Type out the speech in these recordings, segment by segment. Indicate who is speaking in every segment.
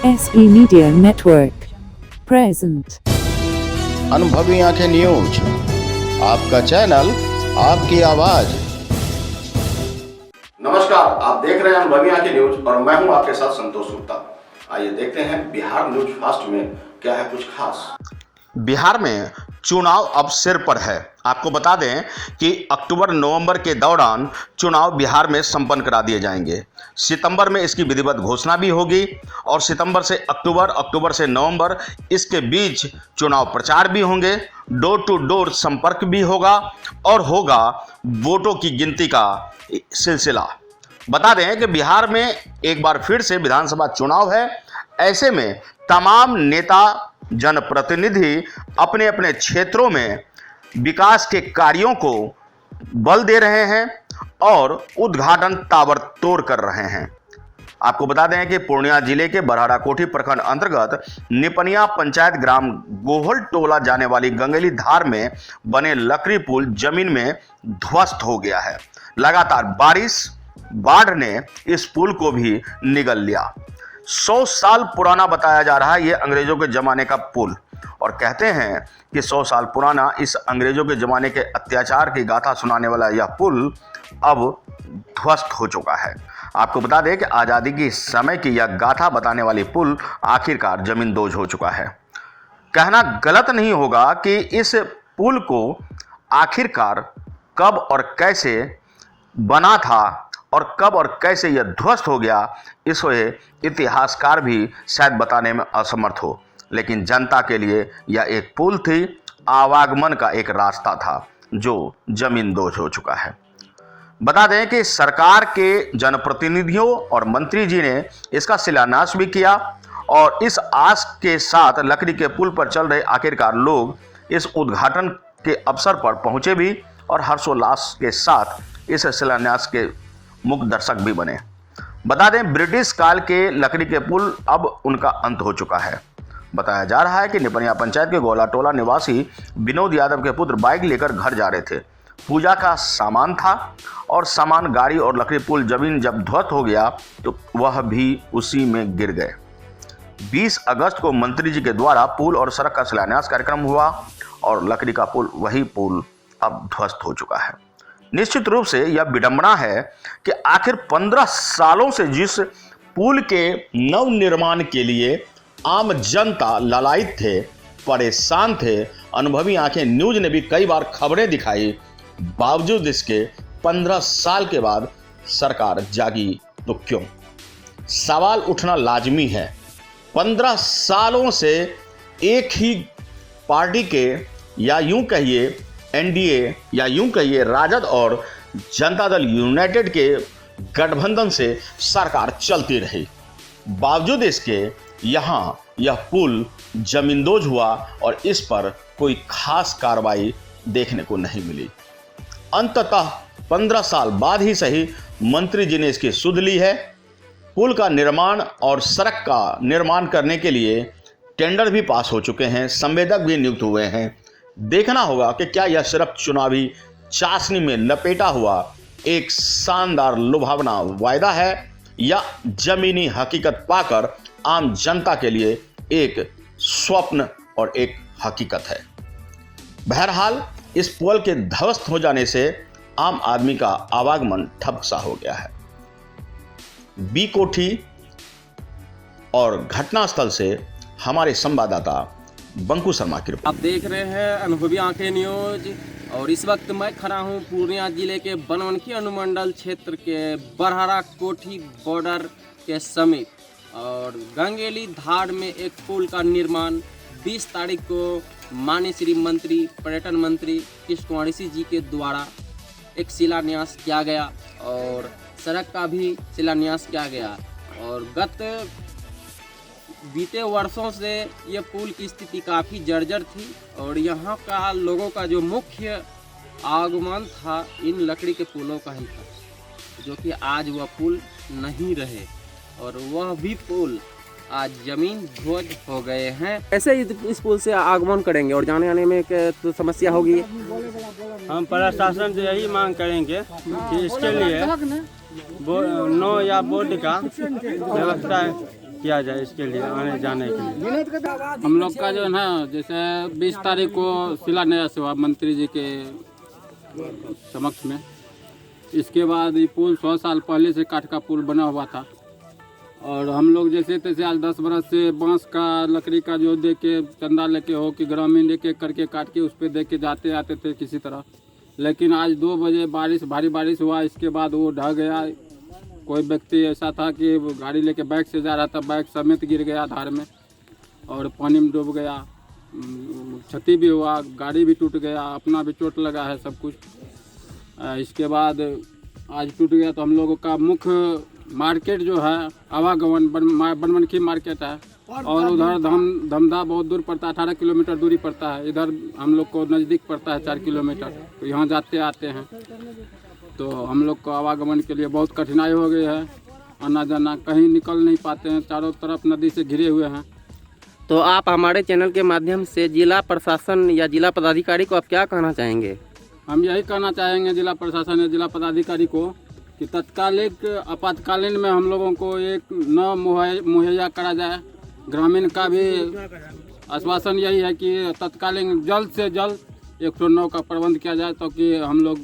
Speaker 1: SE Media Network present
Speaker 2: अनुभवी आंखें news, आपका चैनल, आपकी आवाज।
Speaker 3: नमस्कार, आप देख रहे हैं अनुभवी आंखें न्यूज और मैं हूं आपके साथ संतोष गुप्ता। आइए देखते हैं बिहार न्यूज फास्ट में क्या है कुछ खास।
Speaker 4: बिहार में चुनाव अब सिर पर है। आपको बता दें कि अक्टूबर नवंबर के दौरान चुनाव बिहार में संपन्न करा दिए जाएंगे। सितंबर में इसकी विधिवत घोषणा भी होगी और सितंबर से अक्टूबर, अक्टूबर से नवंबर, इसके बीच चुनाव प्रचार भी होंगे, डोर टू डोर संपर्क भी होगा और होगा वोटों की गिनती का सिलसिला। बता दें कि बिहार में एक बार फिर से विधानसभा चुनाव है। ऐसे में तमाम नेता जनप्रतिनिधि अपने अपने क्षेत्रों में विकास के कार्यों को बल दे रहे हैं और उद्घाटन ताबड़तोड़ कर रहे हैं। आपको बता दें कि पूर्णिया जिले के बरहरा कोठी प्रखंड अंतर्गत निपनिया पंचायत ग्राम गोहल टोला जाने वाली गंगेली धार में बने लकड़ी पुल जमीन में ध्वस्त हो गया है। लगातार बारिश, बाढ़ ने इस पुल को भी निगल लिया। 100 साल पुराना बताया जा रहा है ये अंग्रेजों के जमाने का पुल, और कहते हैं कि 100 साल पुराना इस अंग्रेजों के जमाने के अत्याचार की गाथा सुनाने वाला यह पुल अब ध्वस्त हो चुका है। आपको बता दें कि आज़ादी की समय की यह गाथा बताने वाली पुल आखिरकार जमींदोज हो चुका है। कहना गलत नहीं होगा कि इस पुल को आखिरकार कब और कैसे बना था और कब और कैसे यह ध्वस्त हो गया, इसे इतिहासकार भी शायद बताने में असमर्थ हो, लेकिन जनता के लिए यह एक पुल थी, आवागमन का एक रास्ता था जो जमींदोज हो चुका है। बता दें कि सरकार के जनप्रतिनिधियों और मंत्री जी ने इसका शिलान्यास भी किया और इस आस के साथ लकड़ी के पुल पर चल रहे आखिरकार लोग इस उद्घाटन के अवसर पर पहुंचे भी और हर्षोल्लास के साथ इस शिलान्यास के मुख्य दर्शक भी बने। बता दें ब्रिटिश काल के लकड़ी के पुल अब उनका अंत हो चुका है। बताया जा रहा है कि निपनिया पंचायत के गोला टोला निवासी विनोद यादव के पुत्र बाइक लेकर घर जा रहे थे। पूजा का सामान था और सामान गाड़ी और लकड़ी पुल जमीन जब ध्वस्त हो गया तो वह भी उसी में गिर गए। 20 अगस्त को मंत्री जी के द्वारा पुल और सड़क का शिलान्यास कार्यक्रम हुआ और लकड़ी का पुल, वही पुल अब ध्वस्त हो चुका है। निश्चित रूप से यह विडंबना है कि आखिर 15 सालों से जिस पुल के नवनिर्माण के लिए आम जनता ललायित थे, परेशान थे, अनुभवी आंखें न्यूज ने भी कई बार खबरें दिखाई, बावजूद इसके 15 साल के बाद सरकार जागी तो क्यों? सवाल उठना लाजमी है। 15 सालों से एक ही पार्टी के, या यूं कहिए एनडीए, या यूं कहिए राजद और जनता दल यूनाइटेड के गठबंधन से सरकार चलती रही, बावजूद इसके यहाँ यह पुल जमींदोज हुआ और इस पर कोई खास कार्रवाई देखने को नहीं मिली। अंततः 15 साल बाद ही सही मंत्री जी ने इसकी सुध ली है। पुल का निर्माण और सड़क का निर्माण करने के लिए टेंडर भी पास हो चुके हैं, संवेदक भी नियुक्त हुए हैं। देखना होगा कि क्या यह सिर्फ चुनावी चाशनी में लपेटा हुआ एक शानदार लुभावना वायदा है या जमीनी हकीकत पाकर आम जनता के लिए एक स्वप्न और एक हकीकत है। बहरहाल इस पुल के ध्वस्त हो जाने से आम आदमी का आवागमन ठप सा हो गया है। बी कोठी और घटनास्थल से हमारे संवाददाता बंकू शर्मा की रिपोर्ट।
Speaker 5: आप देख रहे हैं अनुभवी आंखें न्यूज और इस वक्त मैं खड़ा हूं पूर्णिया जिले के बनवनखी अनुमंडल क्षेत्र के बरहरा कोठी बॉर्डर के समीप और गंगेली धार में एक पुल का निर्माण 20 तारीख को माननीय श्री मंत्री पर्यटन मंत्री कृष्ण कुमार ऋषि जी के द्वारा एक शिलान्यास किया गया और सड़क का भी शिलान्यास किया गया। और बीते वर्षों से यह पुल की स्थिति काफ़ी जर्जर थी और यहाँ का लोगों का जो मुख्य आगमन था इन लकड़ी के पुलों का ही था, जो कि आज वह पुल नहीं रहे और वह भी पुल आज जमीन ध्वस्त हो गए हैं।
Speaker 6: ऐसे इस पुल से आगमन करेंगे और जाने आने में तो समस्या होगी।
Speaker 7: हम प्रशासन से यही मांग करेंगे कि इसके लिए नो या बोर्ड का व्यवस्था किया जाए इसके लिए आने जाने के लिए।
Speaker 8: हम लोग का जो है ना, जैसे 20 तारीख को शिलान्यास हुआ मंत्री जी के समक्ष में। इसके बाद ये पुल 100 साल पहले से काठ का पुल बना हुआ था और हम लोग जैसे तैसे आज 10 बरस से बांस का लकड़ी का जो दे के चंदा लेके हो कि ग्रामीण एक एक करके काट के उस पर दे के जाते आते थे किसी तरह। लेकिन आज 2 बजे भारी बारिश हुआ, इसके बाद वो ढह गया। कोई व्यक्ति ऐसा था कि गाड़ी लेके बाइक से जा रहा था, बाइक समेत गिर गया धार में और पानी में डूब गया। क्षति भी हुआ, गाड़ी भी टूट गया, अपना भी चोट लगा है सब कुछ। इसके बाद आज टूट गया तो हम लोगों का मुख्य मार्केट जो है आवागमन बनमनखी मार्केट है और उधर धमदा बहुत दूर पड़ता है, 18 किलोमीटर दूरी पड़ता है। इधर हम लोग को नज़दीक पड़ता है 4 किलोमीटर, तो यहाँ जाते आते हैं तो हम लोग को आवागमन के लिए बहुत कठिनाई हो गई है। आना जाना कहीं निकल नहीं पाते हैं, चारों तरफ नदी से घिरे हुए हैं।
Speaker 6: तो आप हमारे चैनल के माध्यम से जिला प्रशासन या जिला पदाधिकारी को आप क्या कहना चाहेंगे?
Speaker 8: हम यही कहना चाहेंगे जिला प्रशासन या जिला पदाधिकारी को कि तत्कालिक आपातकालीन में हम लोगों को एक न मुहैया करा जाए। ग्रामीण का भी आश्वासन यही है कि तत्कालीन जल्द से जल्द 109 का प्रबंध किया जाए ताकि हम लोग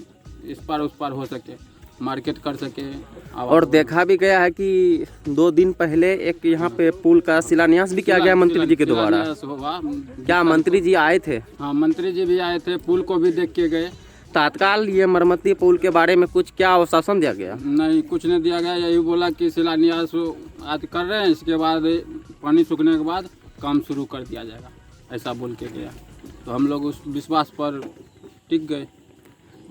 Speaker 8: इस पार उस पार हो सके, मार्केट कर सके।
Speaker 6: और देखा भी गया है कि 2 दिन पहले एक यहाँ पे पुल का शिलान्यास भी किया गया मंत्री जी के द्वारा। क्या मंत्री जी आए थे?
Speaker 8: हाँ, मंत्री जी भी आए थे, पुल को भी देख के गए।
Speaker 6: तत्काल ये मरम्मती पुल के बारे में कुछ क्या आश्वासन दिया गया?
Speaker 8: नहीं, कुछ नहीं दिया गया। यही बोला कि शिलान्यास आज कर रहे हैं, इसके बाद पानी सूखने के बाद काम शुरू कर दिया जाएगा, ऐसा बोल के गया। तो हम लोग उस विश्वास पर टिक गए,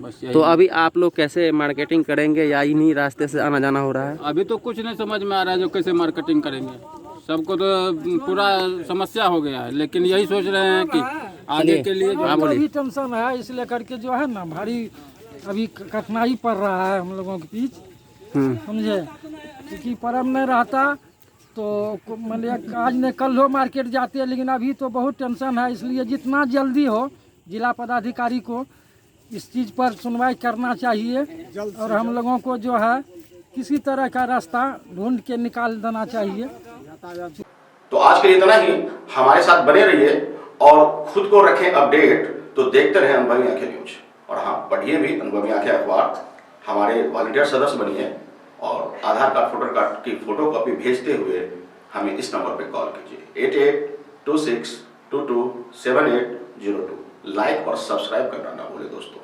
Speaker 8: बस यही।
Speaker 6: तो अभी आप लोग कैसे मार्केटिंग करेंगे या इन्हीं रास्ते से आना जाना हो रहा है?
Speaker 8: अभी तो कुछ नहीं समझ में आ रहा है जो कैसे मार्केटिंग करेंगे। सबको तो पूरा समस्या हो गया है, लेकिन यही सोच रहे हैं कि आगे के लिए जो
Speaker 9: भी टेंशन है, इसलिए करके जो है ना भारी अभी कठिनाई पड़ रहा है हम लोगों के बीच, समझे। क्योंकि पर्व नहीं रहता तो मतलब आज ने कल हो मार्केट जाते हैं, लेकिन अभी तो बहुत टेंशन है। इसलिए जितना जल्दी हो जिला पदाधिकारी को इस चीज़ पर सुनवाई करना चाहिए और हम लोगों को जो है किसी तरह का रास्ता ढूंढ के निकाल देना चाहिए।
Speaker 3: तो आज के लिए इतना ही। हमारे साथ बने रहिए और खुद को रखें अपडेट। तो देखते रहें अनुभवी आंखें न्यूज और हाँ, पढ़िए भी अनुभवी आंखें अखबार। हमारे वॉलंटियर सदस्य बनिए और आधार कार्ड फोटो कार्ड की फोटो कॉपी भेजते हुए हमें इस नंबर पर कॉल कीजिए 8826227802। लाइक और सब्सक्राइब करना ना भूलें दोस्तों।